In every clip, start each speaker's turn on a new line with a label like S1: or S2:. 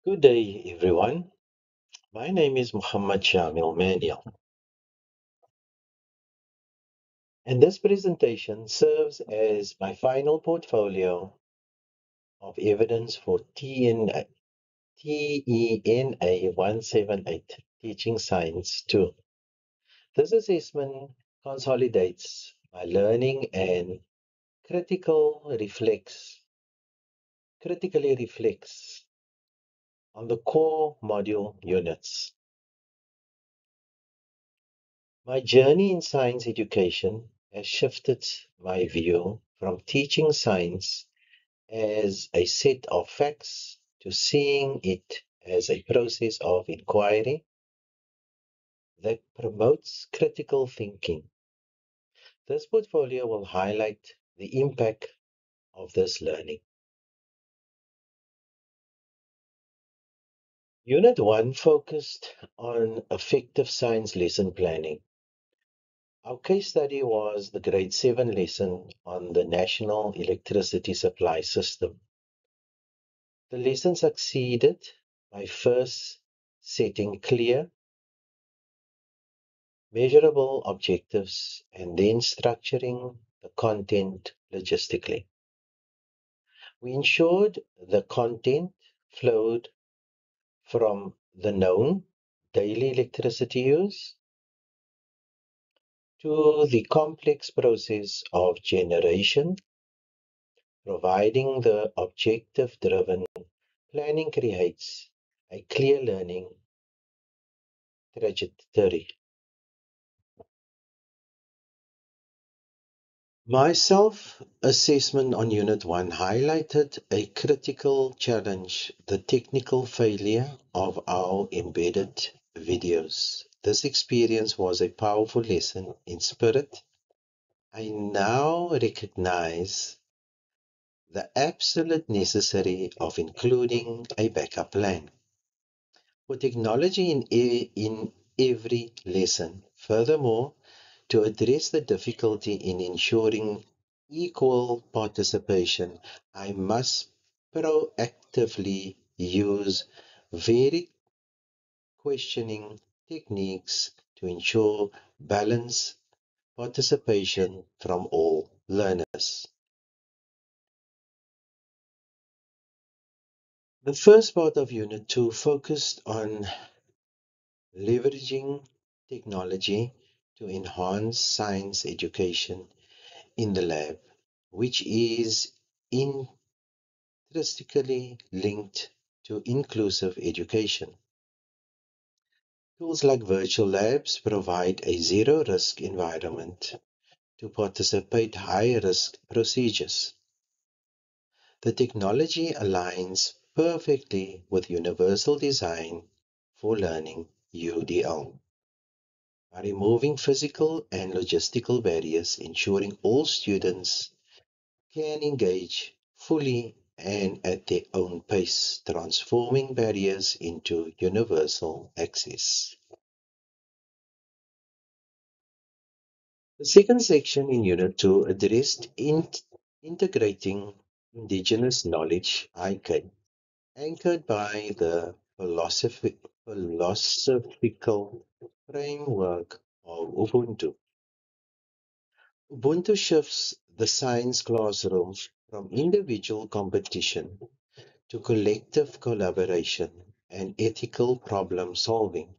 S1: Good day, everyone. My name is Muhammad Shamil Manial, and this presentation serves as my final portfolio of evidence for TENA 178 Teaching Science 2. This assessment consolidates my learning and critically reflects on the core module units. My journey in science education has shifted my view from teaching science as a set of facts to seeing it as a process of inquiry that promotes critical thinking. This portfolio will highlight the impact of this learning. Unit 1 focused on effective science lesson planning. Our case study was the grade 7 lesson on the National Electricity Supply System. The lesson succeeded by first setting clear, measurable objectives and then structuring the content logistically. We ensured the content flowed from the known daily electricity use to the complex process of generation. Providing the objective-driven planning creates a clear learning trajectory. My self-assessment on Unit 1 highlighted a critical challenge, the technical failure of our embedded videos. This experience was a powerful lesson in spirit. I now recognize the absolute necessity of including a backup plan for technology in every lesson. Furthermore, to address the difficulty in ensuring equal participation, I must proactively use varied questioning techniques to ensure balanced participation from all learners. The first part of Unit 2 focused on leveraging technology to enhance science education in the lab, which is intrinsically linked to inclusive education. Tools like virtual labs provide a zero-risk environment to participate high-risk procedures. The technology aligns perfectly with Universal Design for Learning (UDL) by removing physical and logistical barriers, ensuring all students can engage fully and at their own pace, transforming barriers into universal access. The second section in Unit 2 addressed integrating Indigenous knowledge (IK), anchored by the philosophical framework of Ubuntu. Ubuntu shifts the science classroom from individual competition to collective collaboration and ethical problem solving.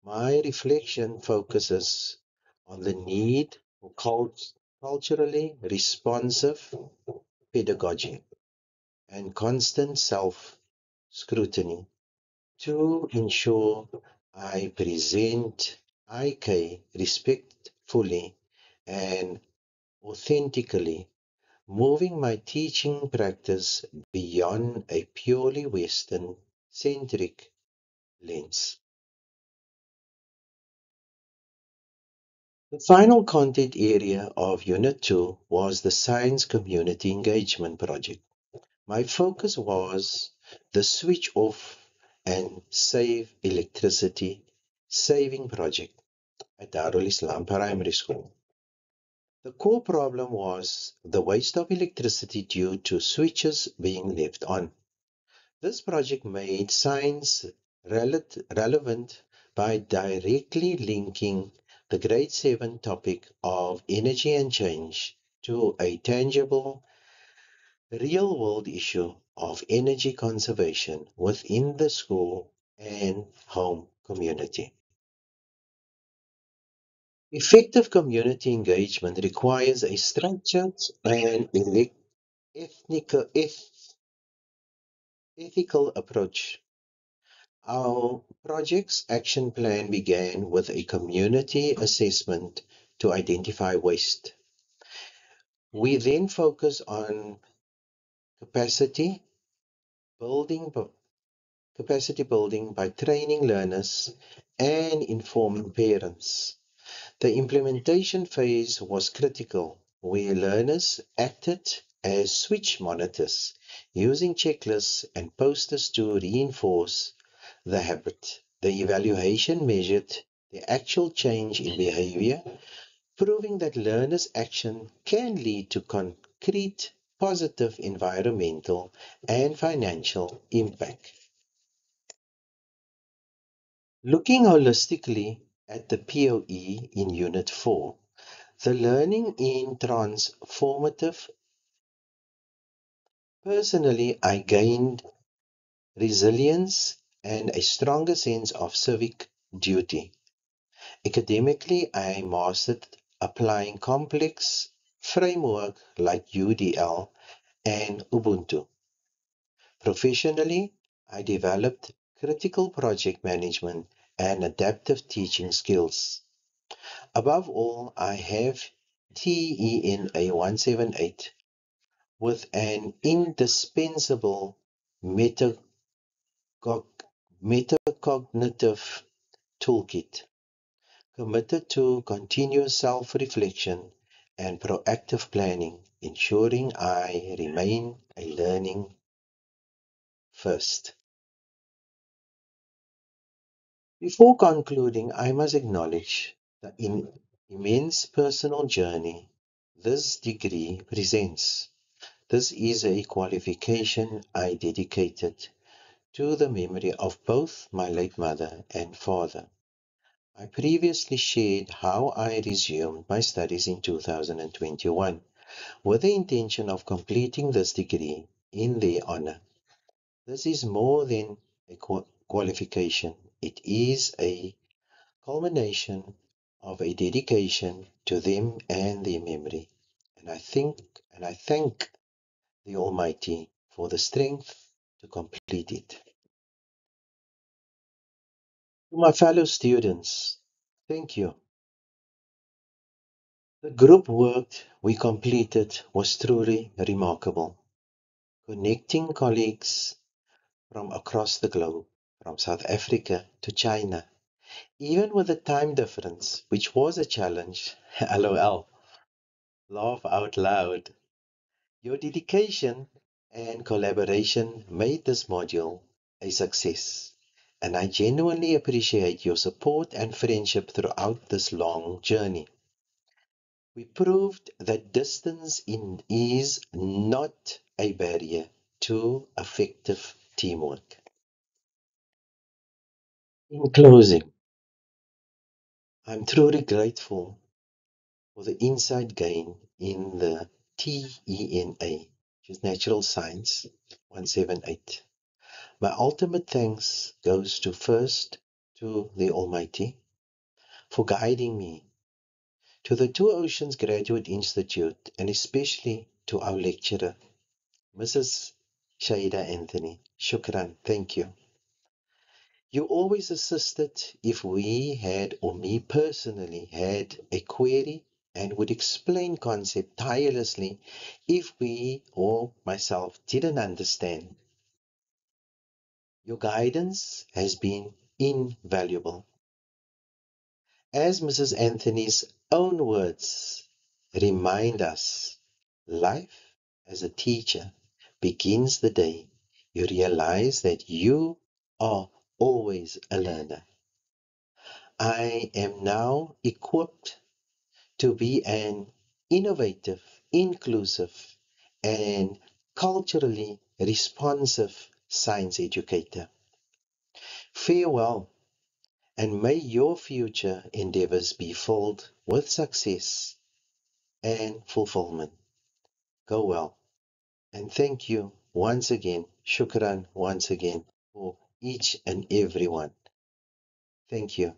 S1: My reflection focuses on the need for culturally responsive pedagogy and constant self scrutiny to ensure I present IK respectfully and authentically, moving my teaching practice beyond a purely Western centric lens. The final content area of Unit 2 was the Science Community Engagement Project. My focus was the Switch Off and Save Electricity Saving Project at Darul Islam Primary School. The core problem was the waste of electricity due to switches being left on. This project made science relevant by directly linking the grade 7 topic of energy and change to a tangible, real world issue of energy conservation within the school and home community. Effective community engagement requires a structured and ethical approach. Our project's action plan began with a community assessment to identify waste. We then focused on capacity building, capacity building by training learners and informing parents. The implementation phase was critical, where learners acted as switch monitors, using checklists and posters to reinforce the habit. The evaluation measured the actual change in behavior, proving that learners' action can lead to concrete positive environmental and financial impact. Looking holistically at the POE in Unit 4, the learning in transformative. Personally, I gained resilience and a stronger sense of civic duty. Academically, I mastered applying complex framework like UDL and Ubuntu. Professionally, I developed critical project management and adaptive teaching skills. Above all, I have TENA 178 with an indispensable metacognitive toolkit, committed to continuous self-reflection and proactive planning, ensuring I remain a learning first. Before concluding, I must acknowledge the immense personal journey this degree presents. This is a qualification I dedicated to the memory of both my late mother and father. I previously shared how I resumed my studies in 2021 with the intention of completing this degree in their honor. This is more than a qualification, it is a culmination of a dedication to them and their memory. And I thank the Almighty for the strength to complete it. To my fellow students, thank you. The group work we completed was truly remarkable, connecting colleagues from across the globe, from South Africa to China, even with the time difference, which was a challenge. LOL, laugh out loud. Your dedication and collaboration made this module a success, and I genuinely appreciate your support and friendship throughout this long journey. We proved that is not a barrier to effective teamwork. In closing, I'm truly grateful for the insight gained in the TENA, which is Natural Science 178. My ultimate thanks goes to first to the Almighty for guiding me, to the Two Oceans Graduate Institute, and especially to our lecturer, Mrs. Shaida Anthony. Shukran, thank you. You always assisted if we had, or me personally, had a query and would explain concept tirelessly if we or myself didn't understand. Your guidance has been invaluable. As Mrs. Anthony's own words remind us, life as a teacher begins the day you realize that you are always a learner. I am now equipped to be an innovative, inclusive, and culturally responsive science educator. Farewell, and may your future endeavors be filled with success and fulfillment. Go well, and thank you once again, shukran once again, for each and every one. Thank you.